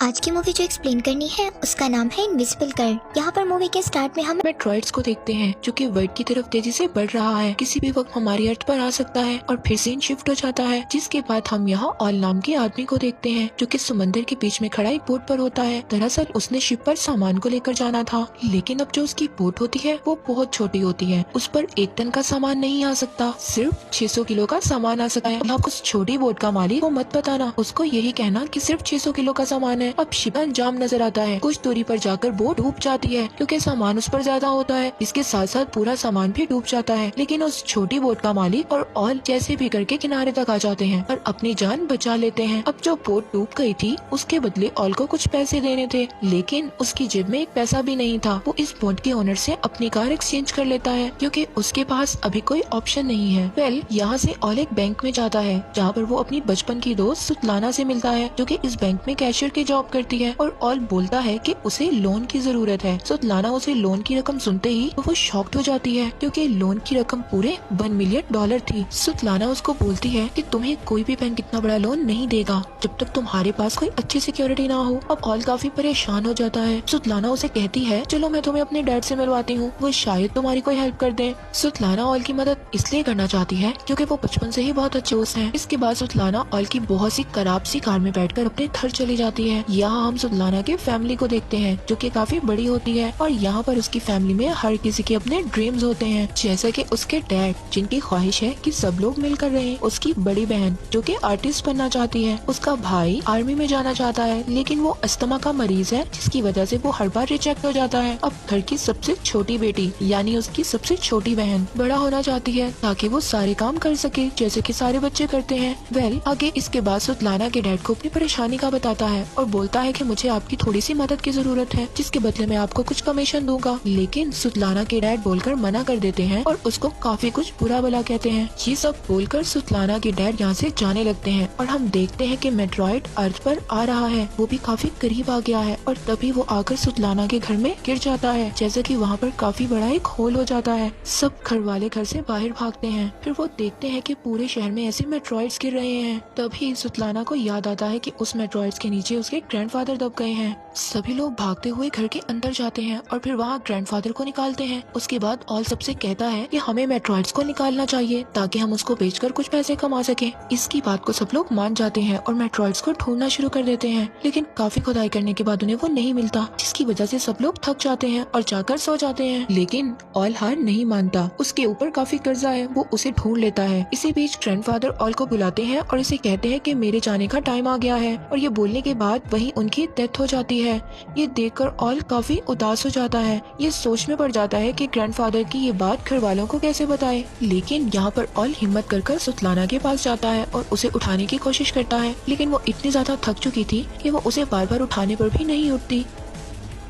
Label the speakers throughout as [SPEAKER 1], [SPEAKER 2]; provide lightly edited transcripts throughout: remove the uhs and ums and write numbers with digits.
[SPEAKER 1] आज की मूवी जो एक्सप्लेन करनी है उसका नाम है इनविजिबल गर्ल। यहाँ पर मूवी के स्टार्ट में हम
[SPEAKER 2] मेट्रॉइड्स को देखते हैं जो कि वर्ल्ड की तरफ तेजी से बढ़ रहा है। किसी भी वक्त हमारी अर्थ पर आ सकता है और फिर सीन शिफ्ट हो जाता है। जिसके बाद हम यहाँ ऑल नाम के आदमी को देखते हैं जो कि समंदर के बीच में खड़ा एक बोट पर होता है। दरअसल उसने शिप पर सामान को लेकर जाना था, लेकिन अब जो उसकी बोट होती है वो बहुत छोटी होती है। उस पर 1 टन का सामान नहीं आ सकता, सिर्फ 600 किलो का सामान आ सकता है। आप उस छोटी बोट का मालिक को मत बताना, उसको यही कहना कि सिर्फ 600 किलो का सामान है। अब शिप अंजाम नजर आता है। कुछ दूरी पर जाकर बोट डूब जाती है क्योंकि सामान उस पर ज्यादा होता है। इसके साथ साथ पूरा सामान भी डूब जाता है, लेकिन उस छोटी बोट का मालिक और ऑल जैसे भी करके किनारे तक आ जाते हैं और अपनी जान बचा लेते हैं। अब जो बोट डूब गई थी उसके बदले ऑल को कुछ पैसे देने थे, लेकिन उसकी जेब में एक पैसा भी नहीं था। वो इस बोट के ओनर से अपनी कार एक्सचेंज कर लेता है क्योंकि उसके पास अभी कोई ऑप्शन नहीं है। यहाँ से ऑल एक बैंक में जाता है जहाँ पर वो अपनी बचपन की दोस्त सुतलाना से मिलता है जो कि इस बैंक में कैशियर की जॉब करती है। और ऑल बोलता है कि उसे लोन की जरूरत है। सुतलाना उसे लोन की रकम सुनते ही वो शॉक्ड हो जाती है क्योंकि लोन की रकम पूरे $1 मिलियन थी। सुतलाना उसको बोलती है कि तुम्हें कोई भी बैंक इतना बड़ा लोन नहीं देगा जब तक तुम्हारे पास कोई अच्छी सिक्योरिटी ना हो। अब ऑल काफी परेशान हो जाता है। सुतलाना उसे कहती है चलो मैं तुम्हें अपने डैड से मिलवाती हूँ, वो शायद तुम्हारी कोई हेल्प कर दे। सुतलाना ऑल की मदद इसलिए करना चाहती है क्योंकि वो बचपन से ही बहुत अच्छे दोस्त हैं। इसके बाद सुतलाना ऑल की बहुत सी खराब सी कार में बैठकर अपने घर चली जाती है। यहाँ हम सुतलाना के फैमिली को देखते हैं जो कि काफी बड़ी होती है और यहाँ पर उसकी फैमिली में हर किसी के अपने ड्रीम्स होते हैं, जैसे कि उसके डैड जिनकी ख्वाहिश है कि सब लोग मिलकर रहें, उसकी बड़ी बहन जो कि आर्टिस्ट बनना चाहती है, उसका भाई आर्मी में जाना चाहता है लेकिन वो अस्थमा का मरीज है जिसकी वजह से वो हर बार रिजेक्ट हो जाता है। अब घर की सबसे छोटी बेटी यानी उसकी सबसे छोटी बहन बड़ा होना चाहती है ताकि वो सारे काम कर सके जैसे कि सारे बच्चे करते हैं। आगे इसके बाद सुतलाना के डैड को अपनी परेशानी का बताता है और बोलता है कि मुझे आपकी थोड़ी सी मदद की जरूरत है जिसके बदले में आपको कुछ कमीशन दूंगा, लेकिन सुतलाना के डैड बोलकर मना कर देते हैं और उसको काफी कुछ बुरा भला कहते हैं। ये सब बोलकर सुतलाना के डैड यहाँ से जाने लगते हैं और हम देखते हैं कि मेट्रॉइड अर्थ पर आ रहा है, वो भी काफी करीब आ गया है और तभी वो आकर सुतलाना के घर में गिर जाता है, जैसे कि वहाँ पर काफी बड़ा एक होल हो जाता है। सब घर वाले घर से बाहर भागते हैं। फिर वो देखते हैं कि पूरे शहर में ऐसे मेट्रॉइड्स गिर रहे हैं। तभी सुतलाना को याद आता है कि उस मेट्रॉइड्स के नीचे उसके ग्रैंडफादर दब गए हैं। सभी लोग भागते हुए घर के अंदर जाते हैं और फिर वहाँ ग्रैंडफादर को निकालते हैं। उसके बाद ऑल सबसे कहता है कि हमें मेट्रॉइड्स को निकालना चाहिए ताकि हम उसको बेचकर कुछ पैसे कमा सकें। इसकी बात को सब लोग मान जाते हैं और मेट्रॉइड्स को ढूंढना शुरू कर देते हैं, लेकिन काफी खुदाई करने के बाद उन्हें वो नहीं मिलता, जिसकी वजह से सब लोग थक जाते हैं और जाकर सो जाते हैं। लेकिन ऑल हार नहीं मानता, उसके ऊपर काफी कर्जा है, वो उसे ढूंढ लेता है। इसी बीच ग्रैंडफादर ऑल को बुलाते हैं और इसे कहते हैं कि मेरे जाने का टाइम आ गया है, और ये बोलने के बाद वहीं उनकी डेथ हो जाती है। ये देखकर ऑल काफी उदास हो जाता है। ये सोच में पड़ जाता है कि ग्रैंडफादर की ये बात घर वालों को कैसे बताए, लेकिन यहाँ पर ऑल हिम्मत कर सुतलाना के पास जाता है और उसे उठाने की कोशिश करता है, लेकिन वो इतनी ज्यादा थक चुकी थी कि वो उसे बार बार उठाने पर भी नहीं उठती।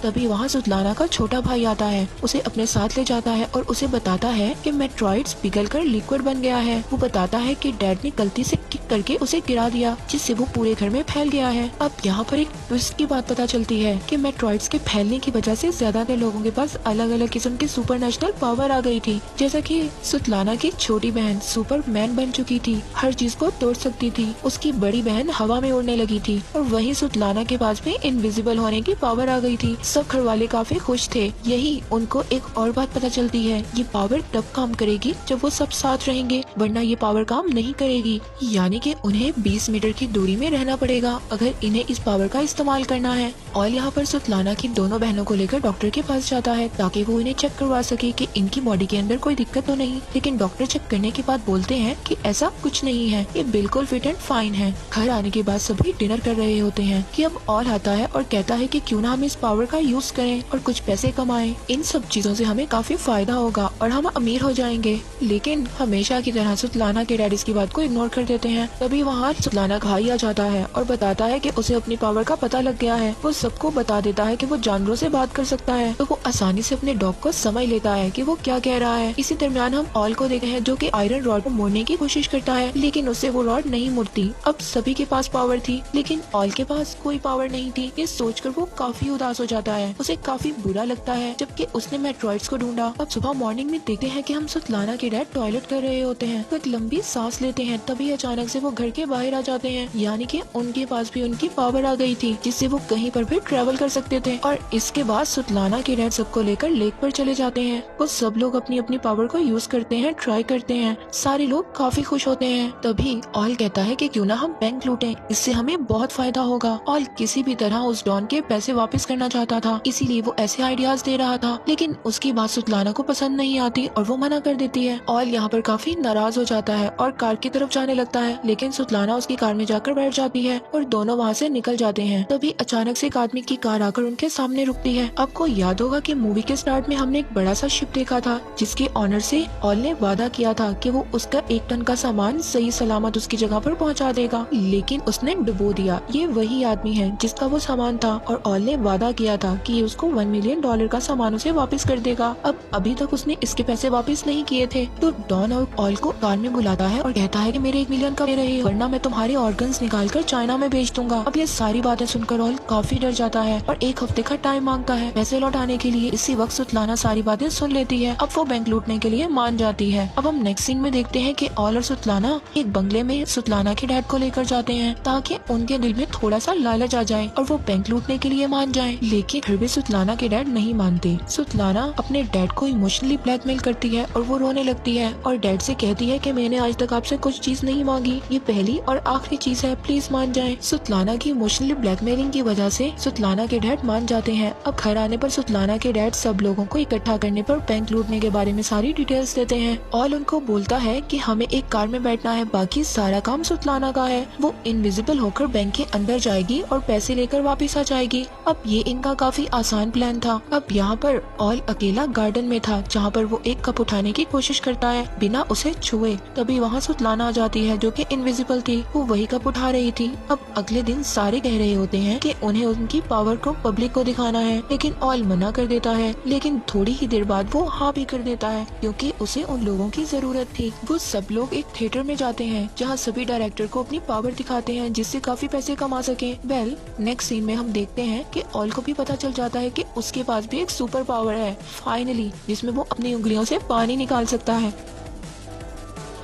[SPEAKER 2] तभी वहाँ सुतलाना का छोटा भाई आता है, उसे अपने साथ ले जाता है और उसे बताता है कि मेट्रॉइड्स पिघलकर लिक्विड बन गया है। वो बताता है कि डैड ने गलती से किक करके उसे गिरा दिया जिससे वो पूरे घर में फैल गया है। अब यहाँ पर एक ट्विस्ट की बात पता चलती है कि मेट्रॉइड्स के फैलने की वजह से ज्यादातर लोगों के पास अलग अलग किस्म की सुपरनेचुरल पावर आ गई थी, जैसा कि सुतलाना की छोटी बहन सुपरमैन बन चुकी थी, हर चीज को तोड़ सकती थी। उसकी बड़ी बहन हवा में उड़ने लगी थी और वहीं सुतलाना के पास भी इनविजिबल होने की पावर आ गई थी। सब घर वाले काफी खुश थे। यही उनको एक और बात पता चलती है, ये पावर तब काम करेगी जब वो सब साथ रहेंगे, वरना ये पावर काम नहीं करेगी। यानी कि उन्हें 20 मीटर की दूरी में रहना पड़ेगा अगर इन्हें इस पावर का इस्तेमाल करना है। और यहाँ पर सुतलाना की दोनों बहनों को लेकर डॉक्टर के पास जाता है ताकि वो इन्हें चेक करवा सके कि इनकी बॉडी के अंदर कोई दिक्कत तो नहीं, लेकिन डॉक्टर चेक करने के बाद बोलते हैं कि ऐसा कुछ नहीं है, ये बिल्कुल फिट एंड फाइन है। घर आने के बाद सभी डिनर कर रहे होते हैं कि अब ऑल आता है और कहता है कि क्यों ना हम इस पावर का यूज करें और कुछ पैसे कमाएं। इन सब चीजों से हमें काफी फायदा होगा और हम अमीर हो जाएंगे। लेकिन हमेशा की तरह सुतलाना के डैड इसकी बात को इग्नोर कर देते हैं। तभी वहाँ सुतलाना भाई आ जाता है और बताता है कि उसे अपनी पावर का पता लग गया है। वो सबको बता देता है कि वो जानवरों से बात कर सकता है, तो वो आसानी से अपने डॉग को समझ लेता है कि वो क्या कह रहा है। इसी दरमियान हम ऑल को देखते हैं जो कि आयरन रॉड को मोड़ने की कोशिश करता है, लेकिन उससे वो रॉड नहीं मुड़ती। अब सभी के पास पावर थी लेकिन ऑल के पास कोई पावर नहीं थी। ये सोचकर वो काफी उदास हो जाता जाता है। उसे काफी बुरा लगता है जबकि उसने मेट्रॉइड्स को ढूंढा। अब सुबह मॉर्निंग में देखते हैं कि हम सुतलाना के डैड टॉयलेट कर रहे होते हैं। तो एक लंबी सांस लेते हैं, तभी अचानक से वो घर के बाहर आ जाते हैं, यानी कि उनके पास भी उनकी पावर आ गई थी जिससे वो कहीं पर भी ट्रेवल कर सकते थे। और इसके बाद सुतलाना के डैड सबको लेकर लेक पर चले जाते हैं। वो सब लोग अपनी अपनी पावर को यूज करते हैं, ट्राई करते हैं। सारे लोग काफी खुश होते हैं। तभी ऑल कहता है कि क्यों ना हम बैंक लूटें, इससे हमें बहुत फायदा होगा। ऑल किसी भी तरह उस डॉन के पैसे वापस करना चाहता था, इसीलिए वो ऐसे आइडियाज दे रहा था। लेकिन उसकी बात सुतलाना को पसंद नहीं आती और वो मना कर देती है। ऑल यहाँ पर काफी नाराज हो जाता है और कार की तरफ जाने लगता है, लेकिन सुतलाना उसकी कार में जाकर बैठ जाती है और दोनों वहाँ से निकल जाते हैं। तभी अचानक से एक आदमी की कार आकर उनके सामने रुकती है। आपको याद होगा कि मूवी के स्टार्ट में हमने एक बड़ा सा शिप देखा था जिसके ऑनर से ऑल ने वादा किया था कि वो उसका 1 टन का सामान सही सलामत उसकी जगह पर पहुंचा देगा, लेकिन उसने डुबो दिया। ये वही आदमी है जिसका वो सामान था और ऑल ने वादा किया था कि उसको $1 मिलियन का सामान उसे वापस कर देगा। अब अभी तक उसने इसके पैसे वापस नहीं किए थे। तो डॉन और ऑल को कार में बुलाता है और कहता है कि मेरे 1 मिलियन का दे रहे हो, वरना मैं तुम्हारे ऑर्गन्स निकाल कर चाइना में बेच दूंगा। अब ये सारी बातें सुनकर ऑल काफी डर जाता है और 1 हफ्ते का टाइम मांगता है पैसे लौटाने के लिए। इसी वक्त सुतलाना सारी बातें सुन लेती है। अब वो बैंक लूटने के लिए मान जाती है। अब हम नेक्स्ट सीन में देखते हैं कि ऑल और सुतलाना एक बंगले में सुतलाना के डैड को लेकर जाते हैं ताकि उनके दिल में थोड़ा सा लालच आ जाए और वो बैंक लूटने के लिए मान जाए। लेकिन फिर भी सुतलाना के डैड नहीं मानते। सुतलाना अपने डैड को इमोशनली ब्लैकमेल करती है और वो रोने लगती है और डैड से कहती है कि मैंने आज तक आपसे कुछ चीज नहीं मांगी, ये पहली और आखिरी चीज है, प्लीज मान जाएं। सुतलाना की इमोशनली ब्लैकमेलिंग की वजह से सुतलाना के डैड मान जाते हैं। अब घर आने पर सुतलाना के डैड सब लोगों को इकट्ठा करने पर बैंक लूटने के बारे में सारी डिटेल्स देते हैं। ऑल उनको बोलता है कि हमें एक कार में बैठना है, बाकी सारा काम सुतलाना का है। वो इनविजिबल होकर बैंक के अंदर जाएगी और पैसे लेकर वापस आ जाएगी। अब ये इनका काफी आसान प्लान था। अब यहाँ पर ऑल अकेला गार्डन में था जहाँ पर वो एक कप उठाने की कोशिश करता है बिना उसे छुए। तभी वहाँ सुतलाना आ जाती है जो कि इनविजिबल थी। वो वही कप उठा रही थी। अब अगले दिन सारे कह रहे होते हैं कि उन्हें उनकी पावर को पब्लिक को दिखाना है, लेकिन ऑल मना कर देता है। लेकिन थोड़ी ही देर बाद वो हाँ भी कर देता है क्योंकि उसे उन लोगों की जरूरत थी। वो सब लोग एक थिएटर में जाते हैं जहाँ सभी डायरेक्टर को अपनी पावर दिखाते हैं जिससे काफी पैसे कमा सके। वेल नेक्स्ट सीन में हम देखते हैं कि ऑल को भी पता चल जाता है कि उसके पास भी एक सुपर पावर है फाइनली, जिसमें वो अपनी उंगलियों से पानी निकाल सकता है।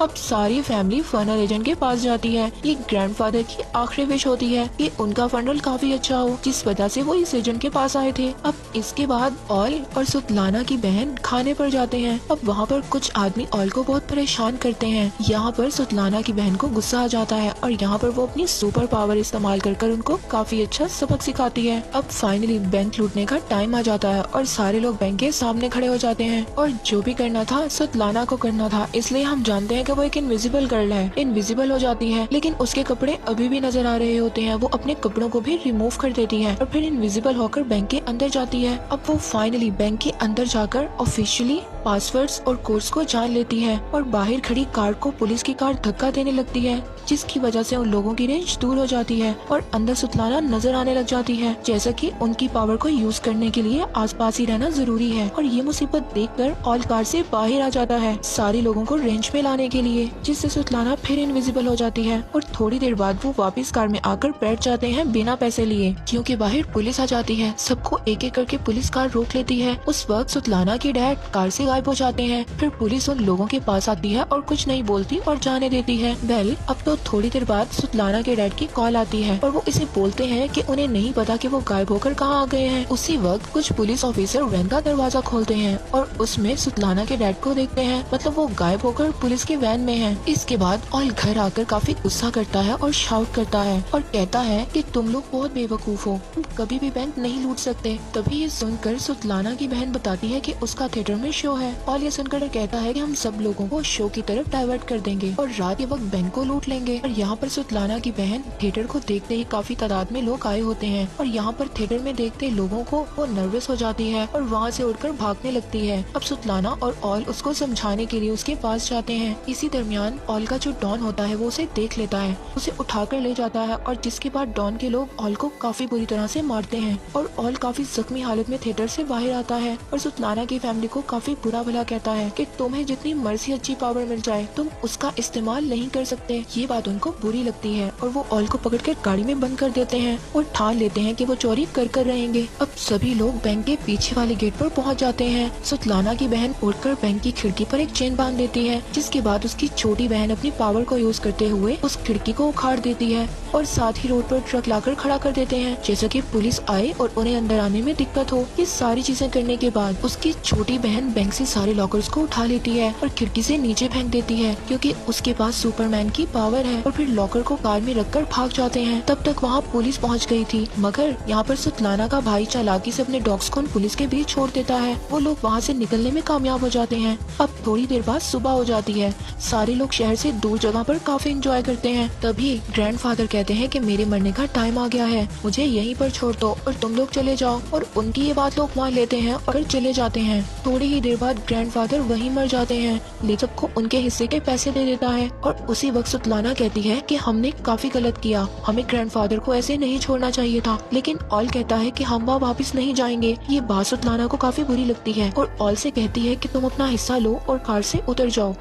[SPEAKER 2] अब सारी फैमिली फनल एजेंट के पास जाती है। ये ग्रैंडफादर की आखिरी विश होती है कि उनका फनल काफी अच्छा हो, जिस वजह से वो इस एजेंट के पास आए थे। अब इसके बाद ऑल और सुतलाना की बहन खाने पर जाते हैं। अब वहाँ पर कुछ आदमी ऑल को बहुत परेशान करते हैं। यहाँ पर सुतलाना की बहन को गुस्सा आ जाता है और यहाँ पर वो अपनी सुपर पावर इस्तेमाल कर उनको काफी अच्छा सबक सिखाती है। अब फाइनली बैंक लूटने का टाइम आ जाता है और सारे लोग बैंक के सामने खड़े हो जाते हैं और जो भी करना था सुतलाना को करना था, इसलिए हम जानते हैं कि वो एक इनविजिबल गर्ल है। इनविजिबल हो जाती है लेकिन उसके कपड़े अभी भी नजर आ रहे होते हैं। वो अपने कपड़ों को भी रिमूव कर देती है और फिर इनविजिबल होकर बैंक के अंदर जाती है। अब वो फाइनली बैंक के अंदर जाकर ऑफिशियली पासवर्ड्स और कोड्स को जान लेती है और बाहर खड़ी कार को पुलिस की कार धक्का देने लगती है, जिसकी वजह से उन लोगों की रेंज दूर हो जाती है और अंदर सुतलाना नजर आने लग जाती है, जैसा कि उनकी पावर को यूज करने के लिए आसपास ही रहना जरूरी है। और ये मुसीबत देखकर ऑल कार से बाहर आ जाता है सारे लोगों को रेंज में लाने के लिए, जिससे सुतलाना फिर इनविजिबल हो जाती है और थोड़ी देर बाद वो वापस कार में आकर बैठ जाते हैं बिना पैसे लिए, क्योंकि बाहर पुलिस आ जाती है। सबको एक एक करके पुलिस कार रोक लेती है। उस वक्त सुतलाना के डैड कार से गायब हो जाते हैं। फिर पुलिस उन लोगों के पास आती है और कुछ नहीं बोलती और जाने देती है। वेल अब तो थोड़ी देर बाद सुतलाना के डैड की कॉल आती है और वो इसे बोलते हैं कि उन्हें नहीं पता कि वो गायब होकर कहाँ आ गए हैं। उसी वक्त कुछ पुलिस ऑफिसर वैन का दरवाजा खोलते हैं और उसमें सुतलाना के डैड को देखते हैं, मतलब वो गायब होकर पुलिस की वैन में है। इसके बाद ऑल घर आकर काफी गुस्सा करता है और शाउट करता है और कहता है कि तुम लोग बहुत बेवकूफ हो, तुम कभी भी बैंक नहीं लूट सकते। तभी ये सुनकर सुतलाना की बहन बताती है कि उसका थिएटर में शो है। ऑल ये सुनकर कहता है कि हम सब लोगों को शो की तरफ डाइवर्ट कर देंगे और रात के वक्त बैंक को लूट लेंगे। और यहाँ पर सुतलाना की बहन थिएटर को देखते ही काफी तादाद में लोग आए होते हैं और यहाँ पर थिएटर में देखते लोगों को वो नर्वस हो जाती है और वहाँ से उड़कर भागने लगती है। अब सुतलाना और ऑल उसको समझाने के लिए उसके पास जाते हैं। इसी दरमियान ऑल का जो डॉन होता है वो उसे देख लेता है, उसे उठाकर ले जाता है और जिसके बाद डॉन के लोग ऑल को काफी बुरी तरह से मारते हैं और ऑल काफी जख्मी हालत में थिएटर से बाहर आता है और सुतलाना की फैमिली को काफी बुरा बुरा भला कहता है कि तुम्हें जितनी मर्जी अच्छी पावर मिल जाए तुम उसका इस्तेमाल नहीं कर सकते। ये बात उनको बुरी लगती है और वो ऑल को पकड़कर गाड़ी में बंद कर देते हैं और ठान लेते हैं कि वो चोरी कर रहेंगे। अब सभी लोग बैंक के पीछे वाले गेट पर पहुंच जाते हैं। सुतलाना की बहन उठकर बैंक की खिड़की पर एक चेन बांध देती है, जिसके बाद उसकी छोटी बहन अपनी पावर को यूज करते हुए उस खिड़की को उखाड़ देती है और साथ ही रोड पर ट्रक लाकर खड़ा कर देते हैं, जैसा कि पुलिस आए और उन्हें अंदर आने में दिक्कत हो। ये सारी चीजें करने के बाद उसकी छोटी बहन बैंक से सारे लॉकर्स को उठा लेती है और खिड़की से नीचे फेंक देती है, क्योंकि उसके पास सुपरमैन की पावर है, और फिर लॉकर को कार में रखकर भाग जाते हैं। तब तक वहाँ पुलिस पहुँच गई थी, मगर यहाँ पर सुतलाना का भाई चालाकी से अपने डॉग्स को पुलिस के बीच छोड़ देता है। वो लोग वहाँ से निकलने में कामयाब हो जाते हैं। अब थोड़ी देर बाद सुबह हो जाती है। सारे लोग शहर से दूर जगह पर काफी एंजॉय करते हैं। तभी ग्रैंडफादर कहते हैं कि मेरे मरने का टाइम आ गया है, मुझे यहीं पर छोड़ दो और तुम लोग चले जाओ। और उनकी ये बात लोग मान लेते हैं और चले जाते हैं। थोड़ी ही देर बाद ग्रैंडफादर वहीं मर जाते हैं, लेकिन सबको उनके हिस्से के पैसे दे देता है। और उसी वक्त सुतलाना कहती है कि हमने काफी गलत किया, हमें ग्रैंडफादर को ऐसे नहीं छोड़ना चाहिए था। लेकिन ऑल कहता है कि हम वहाँ वापिस नहीं जाएंगे। ये बात सुतलाना को काफी बुरी लगती है और ऑल से कहती है कि तुम अपना हिस्सा लो और कार से उतर जाओ।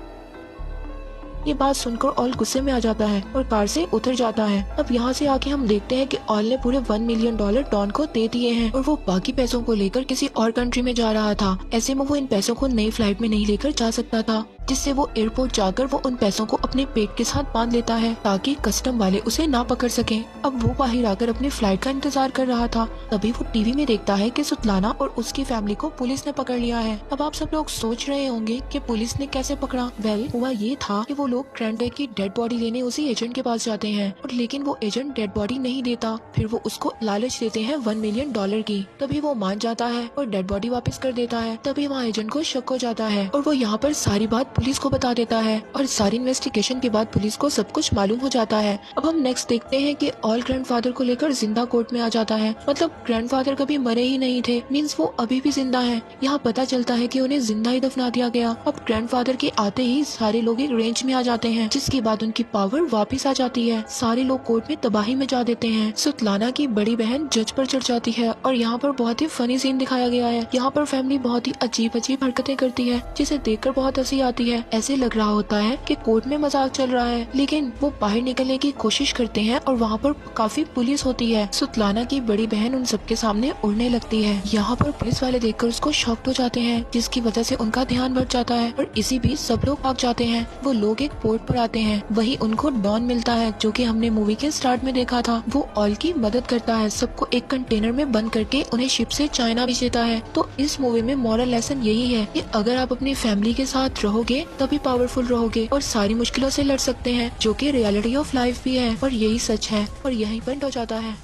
[SPEAKER 2] ये बात सुनकर ऑल गुस्से में आ जाता है और कार से उतर जाता है। अब यहाँ से आके हम देखते हैं कि ऑल ने पूरे $1 मिलियन डॉन को दे दिए हैं और वो बाकी पैसों को लेकर किसी और कंट्री में जा रहा था। ऐसे में वो इन पैसों को नई फ्लाइट में नहीं लेकर जा सकता था, जिससे वो एयरपोर्ट जाकर वो उन पैसों को अपने पेट के साथ बांध लेता है ताकि कस्टम वाले उसे ना पकड़ सकें। अब वो बाहर आकर अपनी फ्लाइट का इंतजार कर रहा था। तभी वो टीवी में देखता है कि सुतलाना और उसकी फैमिली को पुलिस ने पकड़ लिया है। अब आप सब लोग सोच रहे होंगे कि पुलिस ने कैसे पकड़ा। वेल, हुआ ये था कि वो लोग ग्रैंडडैड की डेड बॉडी लेने उसी एजेंट के पास जाते हैं, और लेकिन वो एजेंट डेड बॉडी नहीं देता। फिर वो उसको लालच देते हैं $1 मिलियन की। तभी वो मान जाता है और डेड बॉडी वापस कर देता है। तभी वहाँ एजेंट को शक हो जाता है और वो यहाँ पर सारी बात पुलिस को बता देता है, और सारी इन्वेस्टिगेशन के बाद पुलिस को सब कुछ मालूम हो जाता है। अब हम नेक्स्ट देखते हैं कि ऑल ग्रैंडफादर को लेकर जिंदा कोर्ट में आ जाता है। मतलब ग्रैंडफादर कभी मरे ही नहीं थे, मींस वो अभी भी जिंदा हैं। यहाँ पता चलता है कि उन्हें जिंदा ही दफना दिया गया। अब ग्रैंडफादर के आते ही सारे लोग एक रेंज में आ जाते हैं, जिसके बाद उनकी पावर वापस आ जाती है। सारे लोग कोर्ट में तबाही मचा देते हैं। सुतलाना की बड़ी बहन जज पर चढ़ जाती है और यहाँ पर बहुत ही फनी सीन दिखाया गया है। यहाँ पर फैमिली बहुत ही अजीब हरकतें करती है, जिसे देखकर बहुत हंसी आती है। ऐसे लग रहा होता है कि कोर्ट में मजाक चल रहा है, लेकिन वो बाहर निकलने की कोशिश करते हैं और वहाँ पर काफी पुलिस होती है। सुतलाना की बड़ी बहन उन सबके सामने उड़ने लगती है। यहाँ पर पुलिस वाले देखकर उसको शॉक्ड हो जाते हैं, जिसकी वजह से उनका ध्यान भट जाता है और इसी बीच सब लोग भाग जाते हैं। वो लोग एक पोर्ट पर आते हैं, वही उनको डॉन मिलता है, जो कि हमने मूवी के स्टार्ट में देखा था। वो ऑल की मदद करता है, सबको एक कंटेनर में बंद करके उन्हें शिप से चाइना भेज देता है। तो इस मूवी में मॉरल लेसन यही है कि अगर आप अपनी फैमिली के साथ रहोगे तभी पावरफुल रहोगे और सारी मुश्किलों से लड़ सकते हैं, जो कि रियलिटी ऑफ लाइफ भी है और यही सच है। और यही पॉइंट हो जाता है।